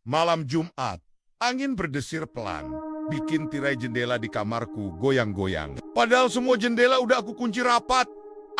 Malam Jumat, angin berdesir pelan, bikin tirai jendela di kamarku goyang-goyang. Padahal semua jendela udah aku kunci rapat.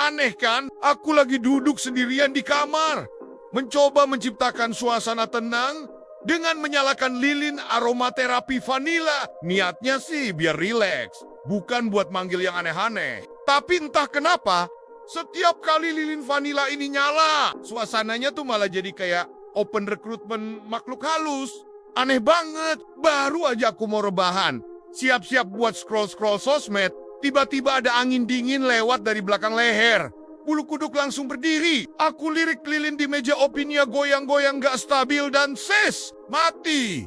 Aneh kan? Aku lagi duduk sendirian di kamar, mencoba menciptakan suasana tenang dengan menyalakan lilin aromaterapi vanila. Niatnya sih biar rileks, bukan buat manggil yang aneh-aneh. Tapi entah kenapa, setiap kali lilin vanila ini nyala, suasananya tuh malah jadi kayak open recruitment makhluk halus. Aneh banget, baru aja aku mau rebahan, siap-siap buat scroll-scroll sosmed, tiba-tiba ada angin dingin lewat dari belakang leher. Bulu kuduk langsung berdiri, aku lirik lilin di meja Opinia goyang-goyang gak stabil dan ses, mati.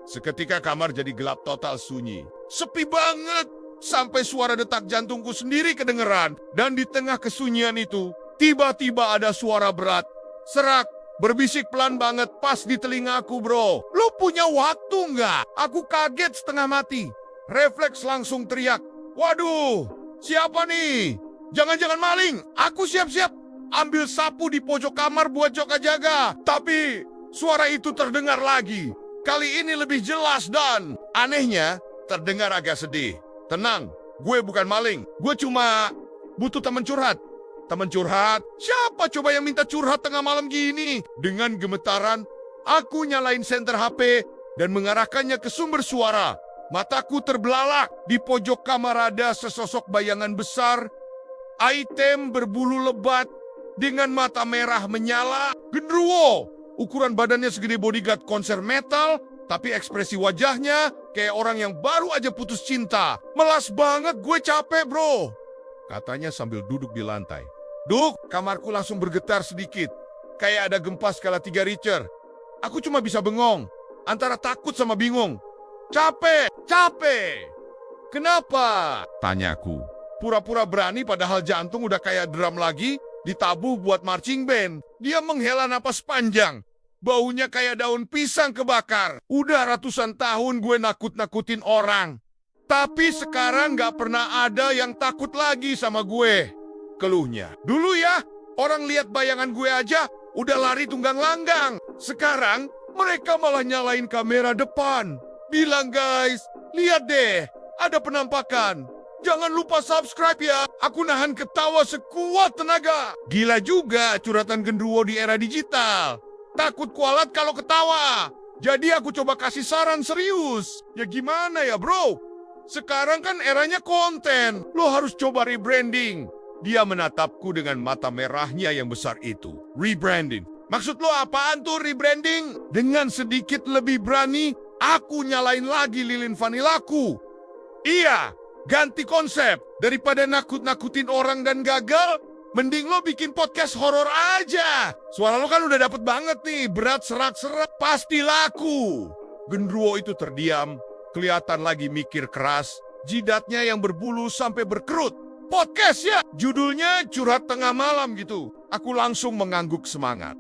Seketika kamar jadi gelap total sunyi, sepi banget, sampai suara detak jantungku sendiri kedengeran. Dan di tengah kesunyian itu, tiba-tiba ada suara berat, serak, berbisik pelan banget pas di telingaku, bro. Lu punya waktu nggak? Aku kaget setengah mati. Refleks langsung teriak. Waduh, siapa nih? Jangan-jangan maling. Aku siap-siap ambil sapu di pojok kamar buat jaga-jaga. Tapi suara itu terdengar lagi. Kali ini lebih jelas dan anehnya terdengar agak sedih. Tenang, gue bukan maling. Gue cuma butuh teman curhat. Teman curhat? Siapa coba yang minta curhat tengah malam gini? Dengan gemetaran, aku nyalain senter HP dan mengarahkannya ke sumber suara. Mataku terbelalak. Di pojok kamar ada sesosok bayangan besar, item berbulu lebat dengan mata merah menyala. Genderuwo! Ukuran badannya segede bodyguard konser metal, tapi ekspresi wajahnya kayak orang yang baru aja putus cinta. Melas banget, gue capek, bro. Katanya sambil duduk di lantai. Duk, kamarku langsung bergetar sedikit. Kayak ada gempa skala 3 Richter. Aku cuma bisa bengong, antara takut sama bingung. Capek. Kenapa? Tanyaku. Pura-pura berani padahal jantung udah kayak drum lagi, ditabuh buat marching band. Dia menghela napas panjang. Baunya kayak daun pisang kebakar. Udah ratusan tahun gue nakut-nakutin orang. Tapi sekarang gak pernah ada yang takut lagi sama gue. Keluhnya. Dulu ya, orang lihat bayangan gue aja udah lari tunggang langgang. Sekarang mereka malah nyalain kamera depan. Bilang, guys, lihat deh, ada penampakan. Jangan lupa subscribe ya. Aku nahan ketawa sekuat tenaga. Gila juga curhatan genderuwo di era digital. Takut kualat kalau ketawa. Jadi aku coba kasih saran serius. Ya gimana ya, bro? Sekarang kan eranya konten. Lo harus coba rebranding. Dia menatapku dengan mata merahnya yang besar itu. Rebranding. Maksud lo apaan tuh rebranding? Dengan sedikit lebih berani, aku nyalain lagi lilin vanilaku. Iya, ganti konsep. Daripada nakut-nakutin orang dan gagal, mending lo bikin podcast horor aja. Suara lo kan udah dapet banget nih, berat serak-serak, pasti laku. Genderuwo itu terdiam, kelihatan lagi mikir keras, jidatnya yang berbulu sampai berkerut. Podcast ya, judulnya curhat tengah malam gitu. Aku langsung mengangguk semangat.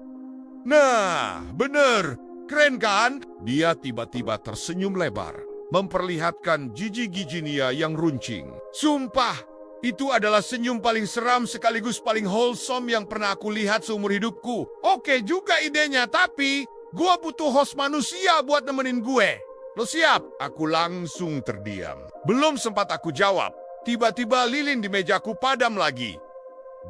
Nah, bener, keren kan? Dia tiba-tiba tersenyum lebar, memperlihatkan gigi-giginya yang runcing. Sumpah, itu adalah senyum paling seram sekaligus paling wholesome yang pernah aku lihat seumur hidupku. Oke juga idenya, tapi gue butuh host manusia buat nemenin gue. Lo siap? Aku langsung terdiam. Belum sempat aku jawab, tiba-tiba lilin di mejaku padam lagi.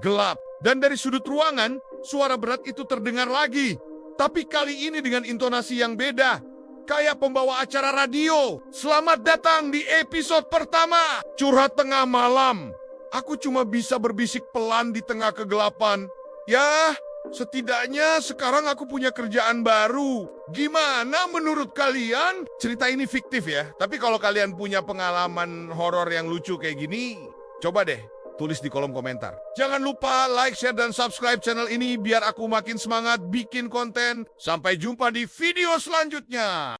Gelap, dan dari sudut ruangan, suara berat itu terdengar lagi. Tapi kali ini dengan intonasi yang beda. Kayak pembawa acara radio. Selamat datang di episode pertama, Curhat Tengah Malam. Aku cuma bisa berbisik pelan di tengah kegelapan. Ya, setidaknya sekarang aku punya kerjaan baru. Gimana menurut kalian? Cerita ini fiktif ya, tapi kalau kalian punya pengalaman horor yang lucu kayak gini, coba deh tulis di kolom komentar. Jangan lupa like, share, dan subscribe channel ini biar aku makin semangat bikin konten. Sampai jumpa di video selanjutnya.